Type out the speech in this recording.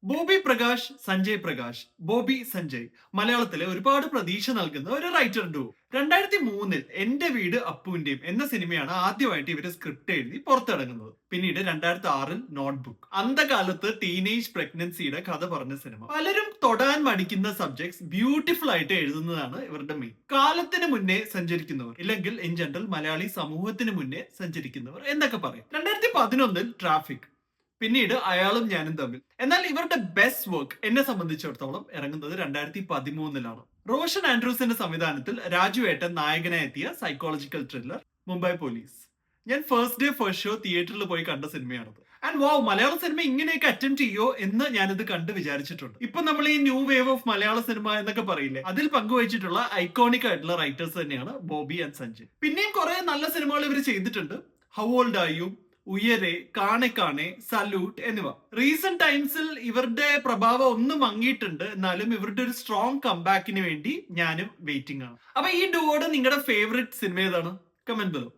ബോബി പ്രകാശ്, സഞ്ജയ് പ്രകാശ്, ബോബി സഞ്ജയ് മലയാളത്തിലെ ഒരുപാട് പ്രതീക്ഷ നൽകുന്ന ഒരു റൈറ്റർ ഡുവോ. 2003 എന്റെ വീട് അപ്പുവിന്റെയും എന്ന സിനിമയാണ് ആദ്യമായിട്ട് ഇവര് സ്ക്രിപ്റ്റ് എഴുതി പുറത്തിറങ്ങുന്നത്. പിന്നീട് 2006 നോട്ട്ബുക്ക്, അന്തകാലത്ത് ടീനേജ് പ്രഗ്നൻസിയുടെ കഥ പറഞ്ഞ സിനിമ. പലരും തൊടാൻ മടിക്കുന്ന സബ്ജക്ട്സ് ബ്യൂട്ടിഫുൾ ആയിട്ട് എഴുതുന്നതാണ് ഇവരുടെ മെയിൻ. കാലത്തിന് മുന്നേ സഞ്ചരിക്കുന്നവർ, ഇല്ലെങ്കിൽ ഇൻ ജനറൽ മലയാളി സമൂഹത്തിന് മുന്നേ സഞ്ചരിക്കുന്നവർ എന്നൊക്കെ പറയും. 2011 ട്രാഫിക്, പിന്നീട് അയാളും ഞാനും തമ്മിൽ. എന്നാൽ ഇവരുടെ ബെസ്റ്റ് വർക്ക് എന്നെ സംബന്ധിച്ചിടത്തോളം ഇറങ്ങുന്നത് 2013 റോഷൻ ആൻഡ്രൂസിന്റെ സംവിധാനത്തിൽ രാജു ഏട്ടൻ നായകനായി എത്തിയ സൈക്കോളജിക്കൽ ത്രില്ലർ മുംബൈ പോലീസ്. ഞാൻ ഫസ്റ്റ് ഡേ ഫസ്റ്റ് ഷോ തിയേറ്ററിൽ പോയി കണ്ട സിനിമയാണത്. ആൻഡ് വാവ്, മലയാള സിനിമ ഇങ്ങനെയൊക്കെ അറ്റംപ്റ്റ് ചെയ്യോ എന്ന് ഞാനിത് കണ്ട് വിചാരിച്ചിട്ടുണ്ട്. ഇപ്പൊ നമ്മൾ ഈ new wave of Malayala cinema എന്നൊക്കെ പറയില്ലേ, അതിൽ പങ്കുവച്ചിട്ടുള്ള ഐക്കോണിക് ആയിട്ടുള്ള റൈറ്റേഴ്സ് തന്നെയാണ് ബോബി ആൻഡ് സഞ്ജയ്. പിന്നെയും കുറെ നല്ല സിനിമകൾ ഇവർ ചെയ്തിട്ടുണ്ട്. How old are you, Uyare, Kaane Kaane, salute എന്നിവ. റീസെന്റ് ടൈംസിൽ ഇവരുടെ പ്രഭാവം ഒന്ന് മങ്ങിയിട്ടുണ്ട്. എന്നാലും ഇവരുടെ ഒരു സ്ട്രോങ് കംബാക്കിന് വേണ്ടി ഞാനും വെയിറ്റിംഗ് ആണ്. അപ്പൊ ഈ ഡുവോയുടെ നിങ്ങളുടെ ഫേവറേറ്റ് സിനിമ ഏതാണ്? Comment below.